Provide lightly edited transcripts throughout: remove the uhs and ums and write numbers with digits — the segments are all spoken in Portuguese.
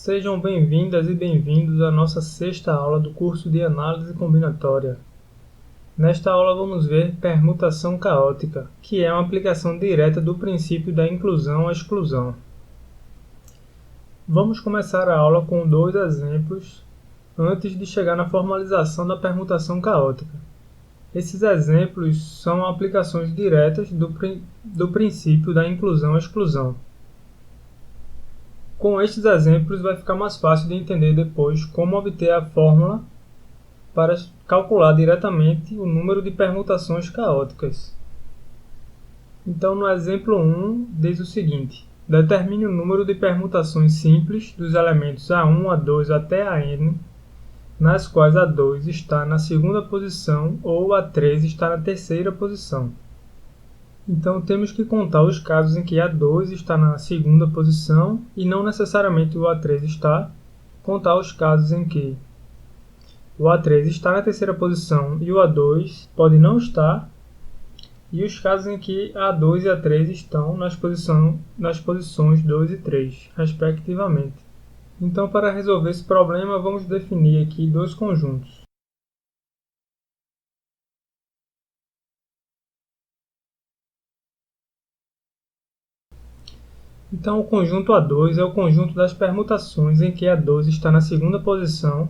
Sejam bem-vindas e bem-vindos à nossa sexta aula do curso de Análise Combinatória. Nesta aula vamos ver permutação caótica, que é uma aplicação direta do princípio da inclusão à exclusão. Vamos começar a aula com dois exemplos antes de chegar na formalização da permutação caótica. Esses exemplos são aplicações diretas do princípio da inclusão à exclusão. Com estes exemplos vai ficar mais fácil de entender depois como obter a fórmula para calcular diretamente o número de permutações caóticas. Então, no exemplo 1, diz o seguinte: determine o número de permutações simples dos elementos A1, A2 até AN, nas quais A2 está na segunda posição ou A3 está na terceira posição. Então, temos que contar os casos em que A2 está na segunda posição e não necessariamente o A3 está, contar os casos em que o A3 está na terceira posição e o A2 pode não estar, e os casos em que A2 e A3 estão nas posições 2 e 3, respectivamente. Então, para resolver esse problema, vamos definir aqui dois conjuntos. Então, o conjunto A2 é o conjunto das permutações em que A2 está na segunda posição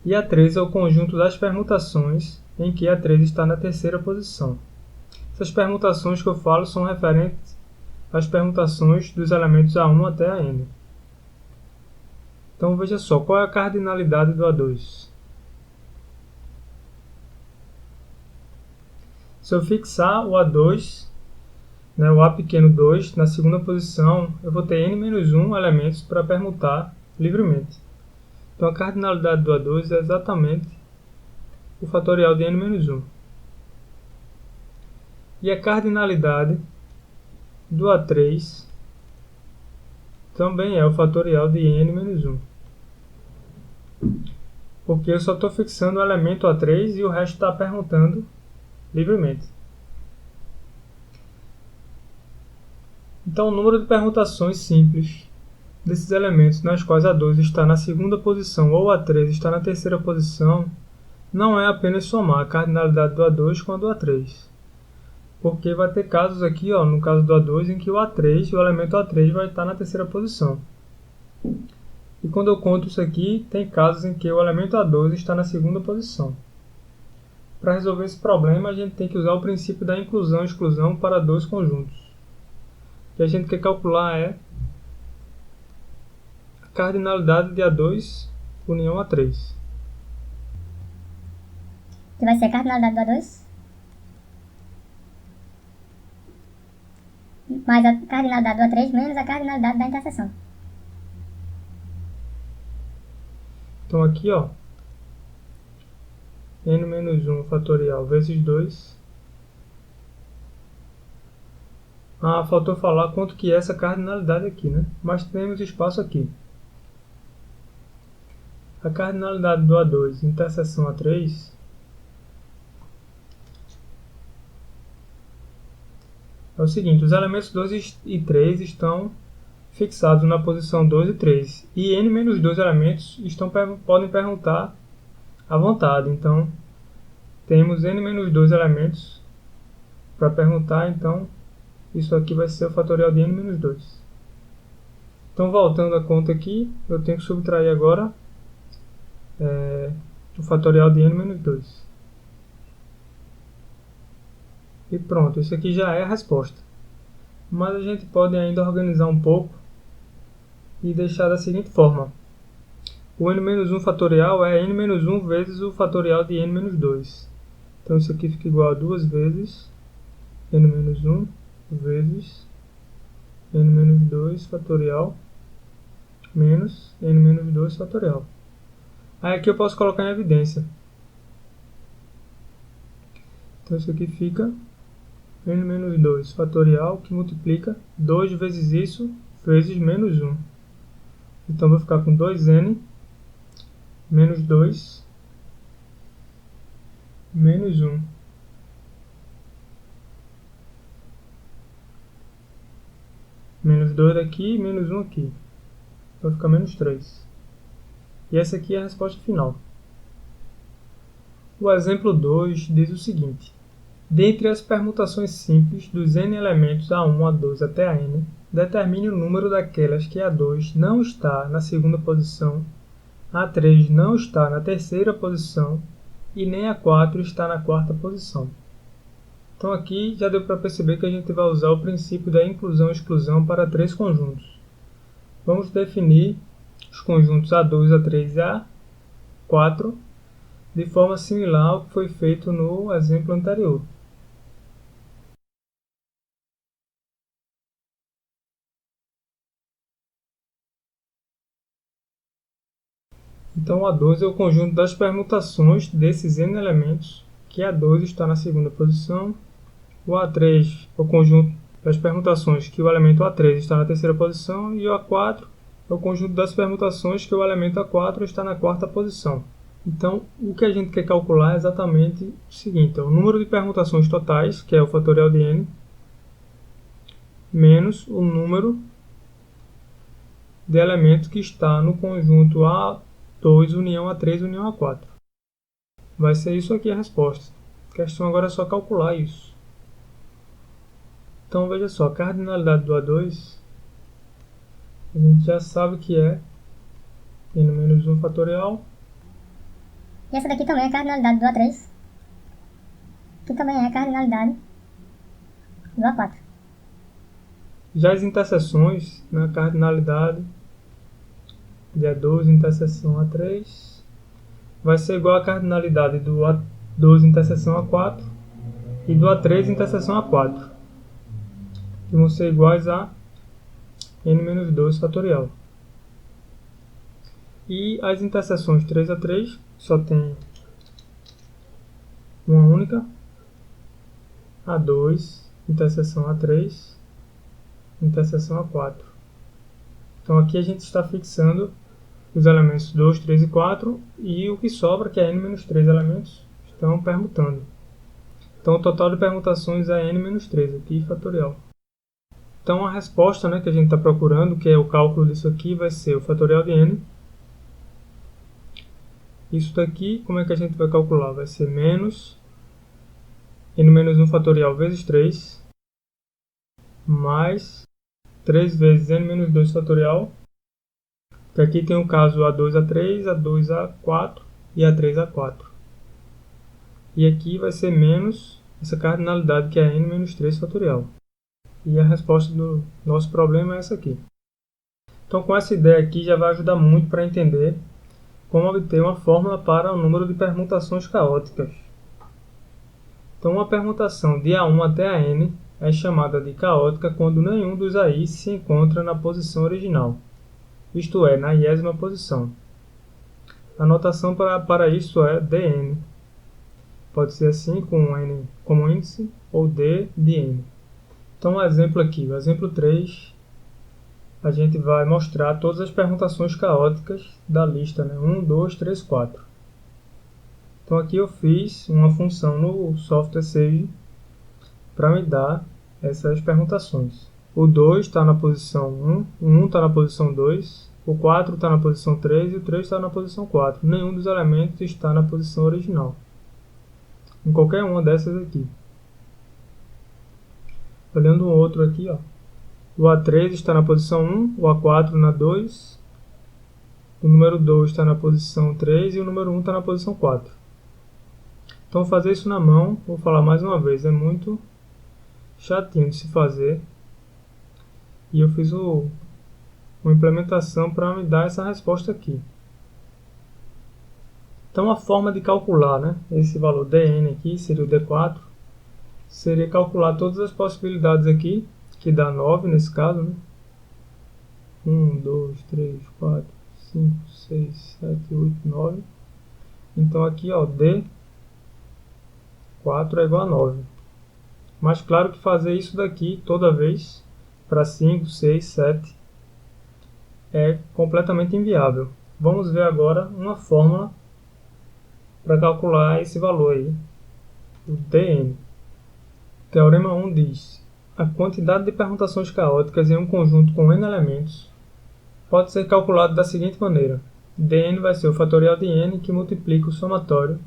e A3 é o conjunto das permutações em que A3 está na terceira posição. Essas permutações que eu falo são referentes às permutações dos elementos A1 até AN. Então, veja só, qual é a cardinalidade do A2? Se eu fixar o A2, o A pequeno 2, na segunda posição, eu vou ter n-1 elementos para permutar livremente. Então, a cardinalidade do A2 é exatamente o fatorial de n-1. E a cardinalidade do A3 também é o fatorial de n-1. Porque eu só estou fixando o elemento A3 e o resto está permutando livremente. Então, o número de permutações simples desses elementos nas quais A2 está na segunda posição ou A3 está na terceira posição não é apenas somar a cardinalidade do A2 com a do A3. Porque vai ter casos aqui, no caso do A2, em que o elemento A3 vai estar na terceira posição. E quando eu conto isso aqui, tem casos em que o elemento A2 está na segunda posição. Para resolver esse problema, a gente tem que usar o princípio da inclusão e exclusão para dois conjuntos. O que a gente quer calcular é a cardinalidade de A2 união A3. Que vai ser a cardinalidade do A2 mais a cardinalidade do A3 menos a cardinalidade da interseção. Então aqui, n-1 fatorial vezes 2. Faltou falar quanto que é essa cardinalidade aqui, né? Mas temos espaço aqui. A cardinalidade do A2 interseção A3 é o seguinte: os elementos 2 e 3 estão fixados na posição 2 e 3. E n-2 elementos podem permutar à vontade. Então, temos n-2 elementos para permutar, então isso aqui vai ser o fatorial de n-2. Então, voltando à conta aqui, eu tenho que subtrair agora o fatorial de n-2. E pronto, isso aqui já é a resposta. Mas a gente pode ainda organizar um pouco e deixar da seguinte forma: o n-1 fatorial é n-1 vezes o fatorial de n-2. Então isso aqui fica igual a 2 vezes n-1 vezes n-2 fatorial menos n-2 fatorial. Aí aqui eu posso colocar em evidência. Então isso aqui fica n-2 fatorial, que multiplica 2 vezes isso vezes menos 1. Então vou ficar com 2n menos 2 menos 1. Menos 2 aqui, menos 1 aqui. vai ficar menos 3. E essa aqui é a resposta final. O exemplo 2 diz o seguinte: dentre as permutações simples dos n elementos A1, A2 até a n, determine o número daquelas que A2 não está na segunda posição, A3 não está na terceira posição e nem A4 está na quarta posição. Então aqui já deu para perceber que a gente vai usar o princípio da inclusão e exclusão para 3 conjuntos. Vamos definir os conjuntos A2, A3 e A4 de forma similar ao que foi feito no exemplo anterior. Então, o A2 é o conjunto das permutações desses n elementos, que A2 está na segunda posição. O A3 é o conjunto das permutações que o elemento A3 está na terceira posição. E o A4 é o conjunto das permutações que o elemento A4 está na quarta posição. Então, o que a gente quer calcular é exatamente o seguinte: é o número de permutações totais, que é o fatorial de n, menos o número de elementos que está no conjunto A2 união A3 união A4. Vai ser isso aqui a resposta. A questão agora é só calcular isso. Então veja só, a cardinalidade do A2, a gente já sabe que é n menos 1 fatorial. E essa daqui também é a cardinalidade do A3, que também é a cardinalidade do A4. Já as interseções, na cardinalidade de A2 interseção A3 vai ser igual à cardinalidade do A2 interseção A4 e do A3 interseção A4, que vão ser iguais a n menos 2 fatorial. E as interseções 3 a 3 só tem uma única, A2 interseção A3 interseção A4. Então aqui a gente está fixando os elementos 2, 3 e 4 e o que sobra, que é n menos 3 elementos, estão permutando. Então o total de permutações é n menos 3 aqui, fatorial. Então a resposta, que a gente está procurando, que é o cálculo disso aqui, vai ser o fatorial de n. Isso daqui, como é que a gente vai calcular? Vai ser menos n menos 1 fatorial vezes 3, mais 3 vezes n menos 2 fatorial, que aqui tem o caso A2, A3, A2, A4 e A3, A4. E aqui vai ser menos essa cardinalidade, que é n menos 3 fatorial. E a resposta do nosso problema é essa aqui. Então, com essa ideia aqui, já vai ajudar muito para entender como obter uma fórmula para o número de permutações caóticas. Então, uma permutação de A1 até a n é chamada de caótica quando nenhum dos AI se encontra na posição original, isto é, na 10ª posição. A notação para isso é dn. Pode ser assim, com n como índice, ou d de n. Então, um exemplo aqui, o exemplo 3, a gente vai mostrar todas as permutações caóticas da lista, 1, 2, 3, 4. Então, aqui eu fiz uma função no software Sage para me dar essas permutações. O 2 está na posição 1, o 1 está na posição 2, o 4 está na posição 3 e o 3 está na posição 4. Nenhum dos elementos está na posição original, em qualquer uma dessas aqui. Olhando o outro aqui, o A3 está na posição 1, o A4 na 2, o número 2 está na posição 3 e o número 1 está na posição 4. Então, fazer isso na mão, vou falar mais uma vez, é muito chatinho de se fazer. E eu fiz uma implementação para me dar essa resposta aqui. Então, a forma de calcular esse valor dn aqui, seria o d4, seria calcular todas as possibilidades aqui, que dá 9 nesse caso, 1, 2, 3, 4, 5, 6, 7, 8, 9. Então aqui, D4 é igual a 9. Mas claro que fazer isso daqui toda vez, para 5, 6, 7, é completamente inviável. Vamos ver agora uma fórmula para calcular esse valor aí, o dn. Teorema 1 diz: a quantidade de permutações caóticas em um conjunto com n elementos pode ser calculado da seguinte maneira. dn vai ser o fatorial de n que multiplica o somatório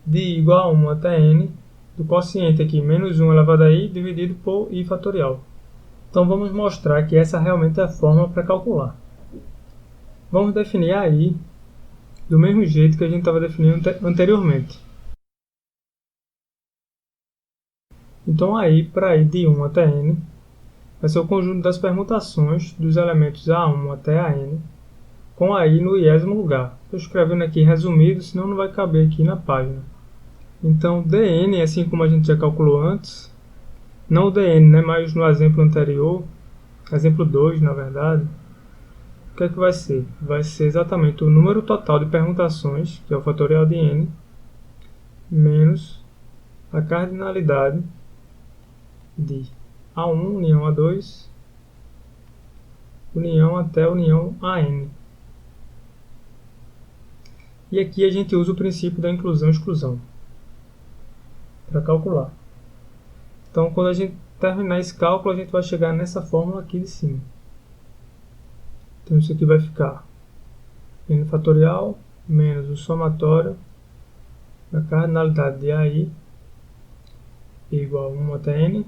de i igual a 1 até n do quociente aqui, menos 1 elevado a i, dividido por i fatorial. Então vamos mostrar que essa realmente é a fórmula para calcular. Vamos definir a i do mesmo jeito que a gente estava definindo anteriormente. Então a i para i de 1 até n vai ser o conjunto das permutações dos elementos a1 até a n, com a i no iésimo lugar. Estou escrevendo aqui resumido, senão não vai caber aqui na página. Então dn, assim como a gente já calculou antes, não o dn, né, mas no exemplo anterior, exemplo 2 na verdade, o que é que vai ser? Vai ser exatamente o número total de permutações, que é o fatorial de n, menos a cardinalidade de A1 união A2, união até união AN. E aqui a gente usa o princípio da inclusão e exclusão para calcular. Então, quando a gente terminar esse cálculo, a gente vai chegar nessa fórmula aqui de cima. Então, isso aqui vai ficar n fatorial menos o somatório da cardinalidade de AI igual a 1 até n,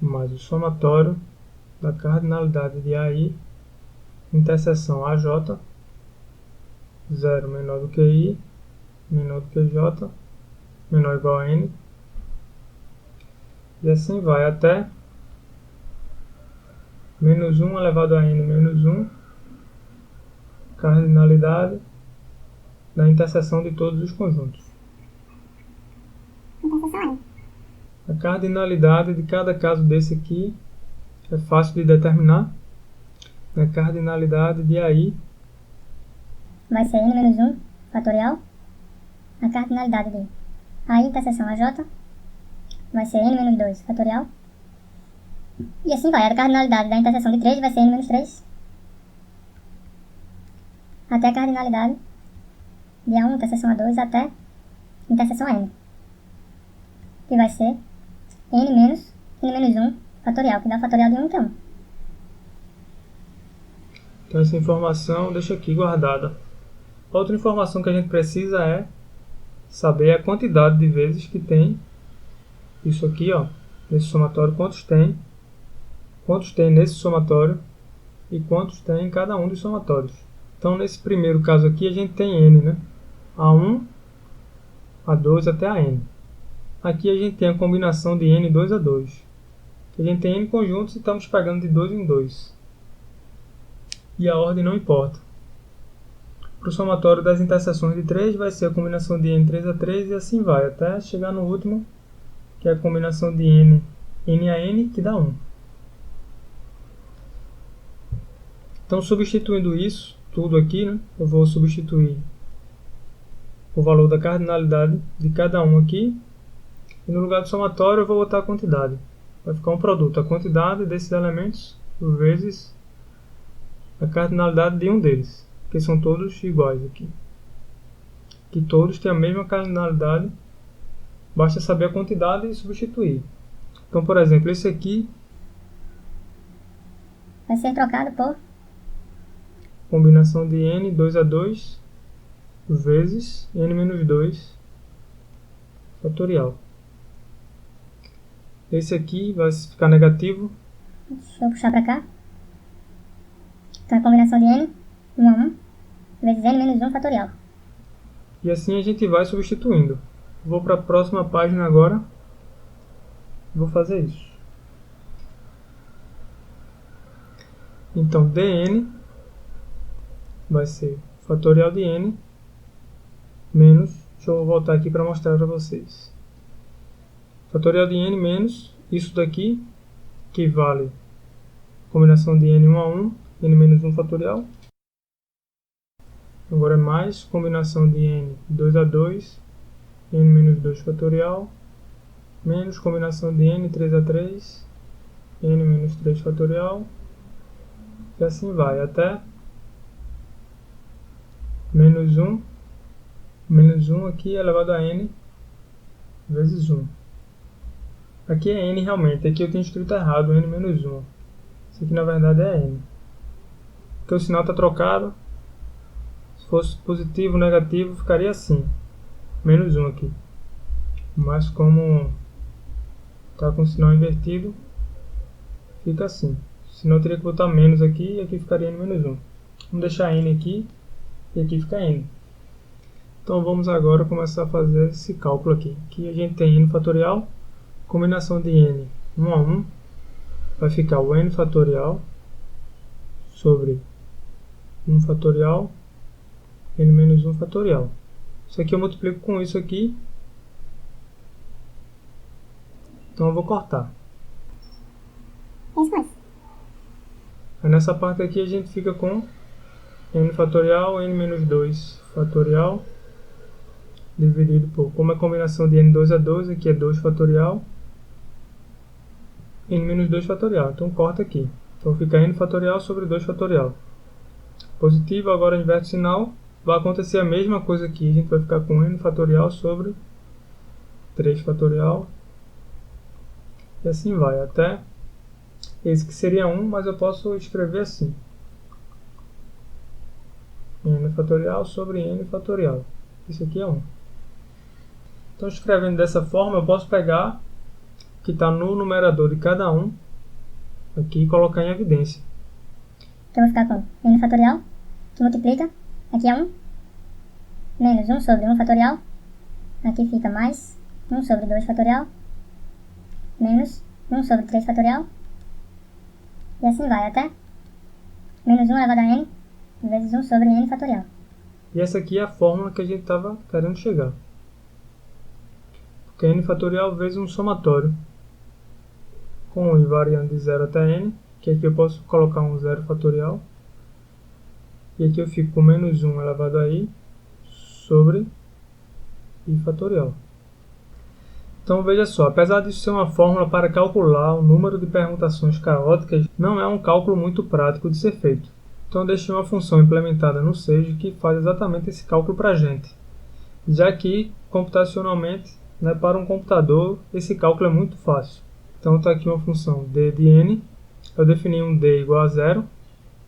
mais o somatório da cardinalidade de AI, interseção AJ, 0 menor do que I, menor do que J, menor ou igual a N, e assim vai até menos 1 elevado a N menos 1, cardinalidade da interseção de todos os conjuntos. A cardinalidade de cada caso desse aqui é fácil de determinar. A cardinalidade de AI vai ser n menos 1 fatorial. A cardinalidade de AI interseção AJ vai ser n menos 2 fatorial. E assim vai. A cardinalidade da interseção de 3 vai ser n menos 3. Até a cardinalidade de A1 interseção A2 até interseção N. Que vai ser n menos 1 fatorial, que dá o fatorial de 1 até 1. Então essa informação deixa aqui guardada. Outra informação que a gente precisa é saber a quantidade de vezes que tem isso aqui, ó, nesse somatório, quantos tem nesse somatório e quantos tem em cada um dos somatórios. Então nesse primeiro caso aqui a gente tem n, né? A1, A2 até a n. Aqui a gente tem a combinação de n 2 a 2. A gente tem n conjuntos e estamos pegando de 2 em 2. E a ordem não importa. Para o somatório das interseções de 3 vai ser a combinação de n 3 a 3 e assim vai, até chegar no último, que é a combinação de n a n, que dá 1. Então, substituindo isso, tudo aqui, né, eu vou substituir o valor da cardinalidade de cada um aqui, e no lugar do somatório eu vou botar a quantidade. Vai ficar um produto, a quantidade desses elementos vezes a cardinalidade de um deles, que são todos iguais aqui. Que todos têm a mesma cardinalidade, basta saber a quantidade e substituir. Então, por exemplo, esse aqui vai ser trocado por combinação de n 2 a 2 vezes n menos 2 fatorial. Esse aqui vai ficar negativo. Deixa eu puxar para cá. Então a combinação de n, 1 a 1, vezes n menos 1 fatorial. E assim a gente vai substituindo. Vou para a próxima página agora. Vou fazer isso. Então dn vai ser fatorial de n menos, deixa eu voltar aqui para mostrar para vocês. Fatorial de n menos isso daqui, que vale combinação de n 1 a 1, n menos 1 fatorial. Agora é mais combinação de n 2 a 2, n menos 2 fatorial, menos combinação de n 3 a 3, n menos 3 fatorial, e assim vai, até menos 1 aqui elevado a n vezes 1. Aqui é n realmente, aqui eu tenho escrito errado, n menos 1. Isso aqui na verdade é n. porque o sinal está trocado. Se fosse positivo ou negativo, ficaria assim. Menos 1 aqui. Mas como está com o sinal invertido, fica assim. Senão eu teria que botar menos aqui e aqui ficaria n menos 1. Vamos deixar n aqui e aqui fica n. Então vamos agora começar a fazer esse cálculo aqui. Aqui a gente tem n fatorial, combinação de n 1 a 1, vai ficar o n fatorial sobre 1 fatorial, n menos 1 fatorial. Isso aqui eu multiplico com isso aqui, então eu vou cortar. Aí nessa parte aqui a gente fica com n fatorial, n menos 2 fatorial, dividido por, como é combinação de n2 a 2, aqui é 2 fatorial, n menos 2 fatorial, então corta aqui. Então fica n fatorial sobre 2 fatorial. Positivo, agora inverte o sinal, vai acontecer a mesma coisa aqui, a gente vai ficar com n fatorial sobre 3 fatorial, e assim vai, até esse que seria 1, mas eu posso escrever assim. N fatorial sobre n fatorial. Isso aqui é 1. Então, escrevendo dessa forma, eu posso pegar o que está no numerador de cada um aqui e colocar em evidência. Então, eu vou ficar com n fatorial, que multiplica, aqui é 1, menos 1 sobre 1 fatorial, aqui fica mais 1 sobre 2 fatorial, menos 1 sobre 3 fatorial, e assim vai até menos 1 elevado a n vezes 1 sobre n fatorial. E essa aqui é a fórmula que a gente estava querendo chegar. Porque n fatorial vezes um somatório com i variando de 0 até n, que aqui eu posso colocar um 0 fatorial. E aqui eu fico com menos 1 elevado a i sobre i fatorial. Então veja só, apesar disso ser uma fórmula para calcular o número de permutações caóticas, não é um cálculo muito prático de ser feito. Então eu deixei uma função implementada no Sage que faz exatamente esse cálculo para a gente. Já que, computacionalmente, para um computador, esse cálculo é muito fácil. Então está aqui uma função d de n, eu defini um d igual a 0,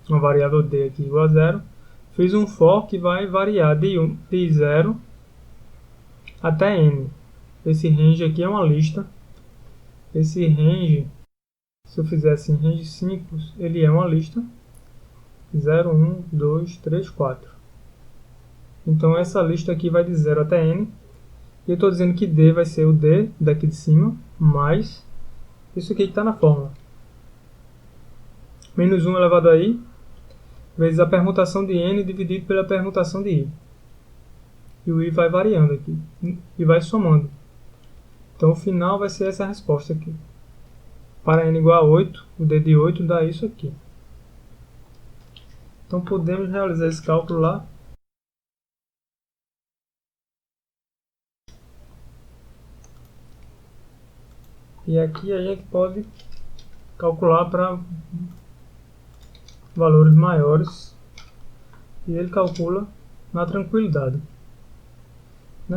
uma variável d aqui igual a 0, fiz um for que vai variar de 0 até n. Esse range aqui é uma lista. Esse range, se eu fizer assim, range 5, ele é uma lista. 0, 1, 2, 3, 4. Então essa lista aqui vai de 0 até n. E eu estou dizendo que d vai ser o d daqui de cima, mais isso aqui que está na fórmula. Menos 1 elevado a i, vezes a permutação de n dividido pela permutação de i. E o i vai variando aqui, e vai somando. Então o final vai ser essa resposta aqui. Para n igual a 8, o d de 8 dá isso aqui. Então podemos realizar esse cálculo lá. E aqui a gente pode calcular para valores maiores. E ele calcula na tranquilidade.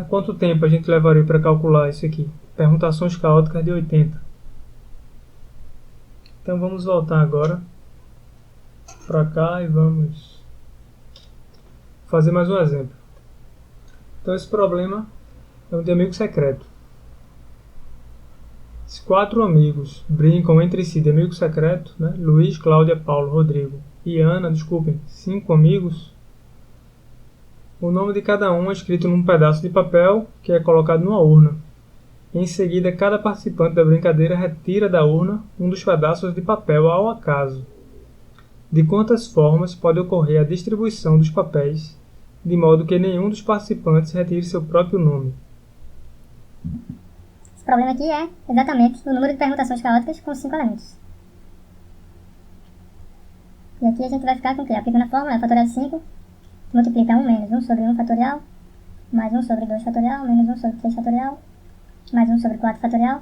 Quanto tempo a gente levaria para calcular isso aqui? Permutações caóticas de 80. Então vamos voltar agora para cá e vamos fazer mais um exemplo. Então esse problema é um de amigo secreto. Se 4 amigos brincam entre si de amigo secreto, Luiz, Cláudia, Paulo, Rodrigo e Ana, 5 amigos, o nome de cada um é escrito num pedaço de papel que é colocado numa urna. Em seguida, cada participante da brincadeira retira da urna um dos pedaços de papel ao acaso. De quantas formas pode ocorrer a distribuição dos papéis, de modo que nenhum dos participantes retire seu próprio nome? Esse problema aqui é exatamente o número de permutações caóticas com 5 elementos. E aqui a gente vai ficar com o quê? Aplicando a fórmula, fatorial de 5, multiplica 1 menos 1 sobre 1 fatorial, mais 1 sobre 2 fatorial, menos 1 sobre 3 fatorial, mais 1 sobre 4 fatorial,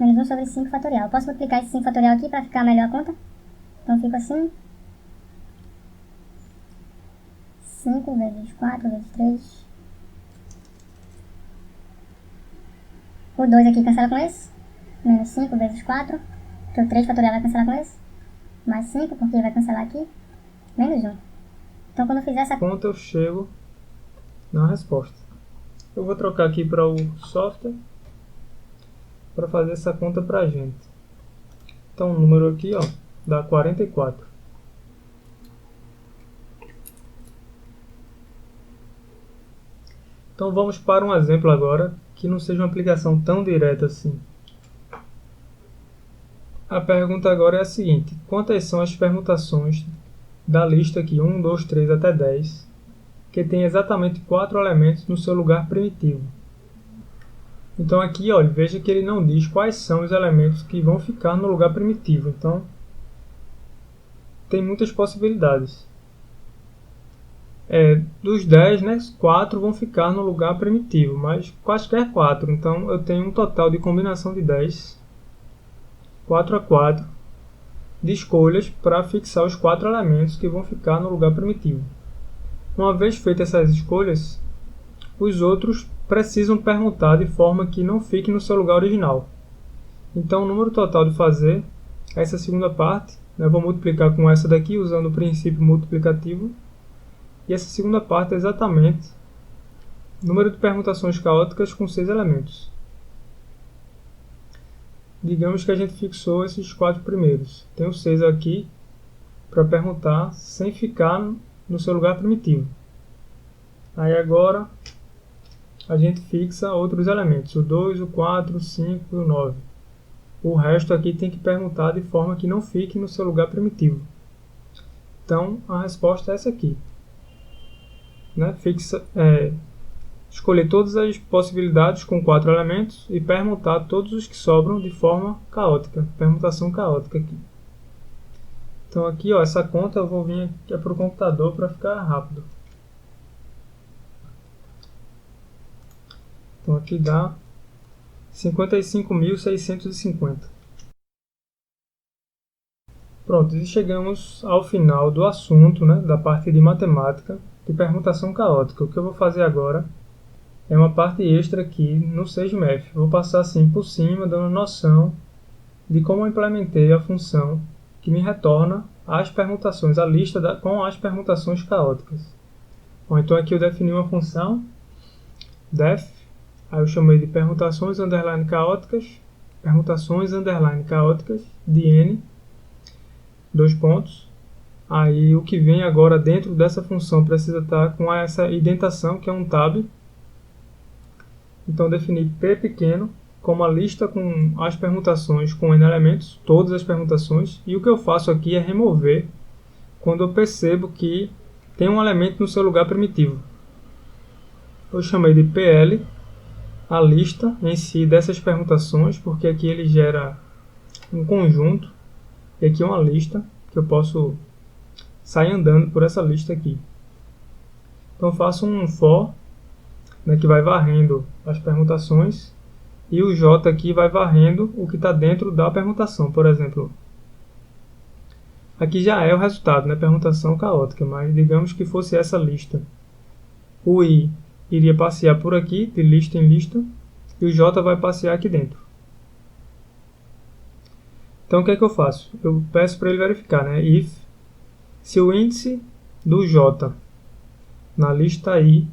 menos 1 sobre 5 fatorial. Eu posso multiplicar esse 5 fatorial aqui para ficar melhor a conta. Então fica assim. 5 vezes 4 vezes 3. O 2 aqui cancela com esse. Menos 5 vezes 4. Porque o 3 fatorial vai cancelar com esse. Mais 5, porque vai cancelar aqui. menos 1. Então quando eu fizer essa conta eu chego na resposta. Eu vou trocar aqui para o software para fazer essa conta para a gente. Então o número aqui, ó, dá 44. Então vamos para um exemplo agora que não seja uma aplicação tão direta assim. A pergunta agora é a seguinte: quantas são as permutações da lista aqui 1, 2, 3 até 10 que tem exatamente 4 elementos no seu lugar primitivo? Então aqui, olha, veja que ele não diz quais são os elementos que vão ficar no lugar primitivo. Então tem muitas possibilidades. Dos 10, né, 4 vão ficar no lugar primitivo, mas quaisquer 4. Então eu tenho um total de combinação de 10, 4 a 4, de escolhas para fixar os 4 elementos que vão ficar no lugar primitivo. Uma vez feitas essas escolhas, os outros precisam permutar de forma que não fique no seu lugar original. Então o número total de fazer essa segunda parte, né, eu vou multiplicar com essa daqui usando o princípio multiplicativo. E essa segunda parte é exatamente o número de permutações caóticas com 6 elementos. Digamos que a gente fixou esses 4 primeiros. Tem o 6 aqui para permutar sem ficar no seu lugar primitivo. Aí agora a gente fixa outros elementos, o 2, o 4, o 5 e o 9. O resto aqui tem que permutar de forma que não fique no seu lugar primitivo. Então a resposta é essa aqui. Né? Escolher todas as possibilidades com 4 elementos e permutar todos os que sobram de forma caótica, permutação caótica aqui. Então aqui, ó, essa conta eu vou vir aqui para o computador para ficar rápido. Então aqui dá 55.650. Pronto, e chegamos ao final do assunto, né, da parte de matemática de permutação caótica. O que eu vou fazer agora é uma parte extra aqui no SageMath. Vou passar assim por cima, dando noção de como eu implementei a função que me retorna as permutações, a lista com as permutações caóticas. Bom, então aqui eu defini uma função def, aí eu chamei de permutações underline caóticas de n, 2 pontos. Aí o que vem agora dentro dessa função precisa estar com essa indentação, que é um tab. Então defini p pequeno como a lista com as permutações com n elementos, todas as permutações. E o que eu faço aqui é remover quando eu percebo que tem um elemento no seu lugar primitivo. Eu chamei de pl a lista em si dessas permutações, porque aqui ele gera um conjunto. E aqui é uma lista que eu posso sair andando por essa lista aqui. Então eu faço um for, né, que vai varrendo as permutações, e o j aqui vai varrendo o que está dentro da permutação. Por exemplo, aqui já é o resultado, né, permutação caótica, mas digamos que fosse essa lista. O i iria passear por aqui, de lista em lista, e o j vai passear aqui dentro. Então o que é que eu faço? Eu peço para ele verificar, né, if se o índice do j na lista i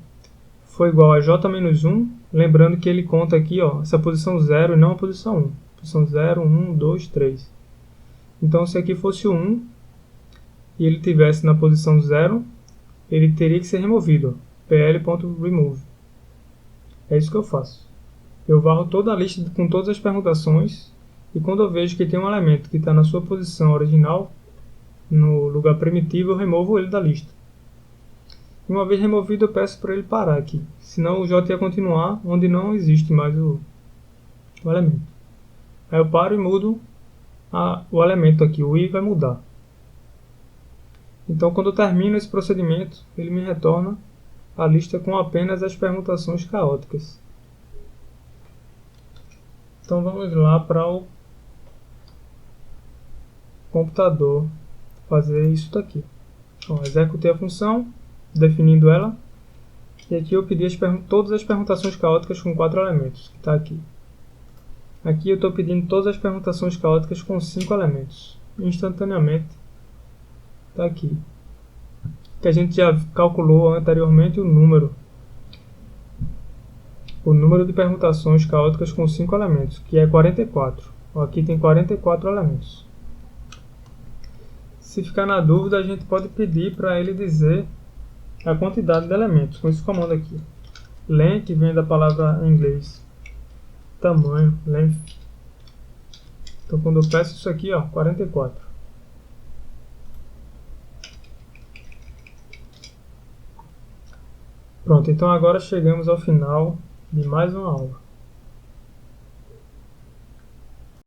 for igual a j-1, lembrando que ele conta aqui, ó, essa posição 0 e não a posição 1. Posição 0, 1, 2, 3. Então se aqui fosse o 1 e ele estivesse na posição 0, ele teria que ser removido, pl.remove. É isso que eu faço. Eu varro toda a lista com todas as permutações, e quando eu vejo que tem um elemento que está na sua posição original, no lugar primitivo, eu removo ele da lista. E uma vez removido, eu peço para ele parar aqui, senão o j ia continuar onde não existe mais o elemento. Aí eu paro e mudo o elemento aqui, o i vai mudar. Então quando eu termino esse procedimento, ele me retorna a lista com apenas as permutações caóticas. Então vamos lá para o computador fazer isso daqui. Então, executei a função, definindo ela, e aqui eu pedi todas as permutações caóticas com 4 elementos, que está aqui. Aqui eu estou pedindo todas as permutações caóticas com 5 elementos. Instantaneamente está aqui. que a gente já calculou anteriormente o número de permutações caóticas com 5 elementos, que é 44. Aqui tem 44 elementos. Se ficar na dúvida, a gente pode pedir para ele dizer a quantidade de elementos, com esse comando aqui. Len, que vem da palavra em inglês tamanho, length. Então quando eu peço isso aqui, ó, 44. Pronto, então agora chegamos ao final de mais uma aula.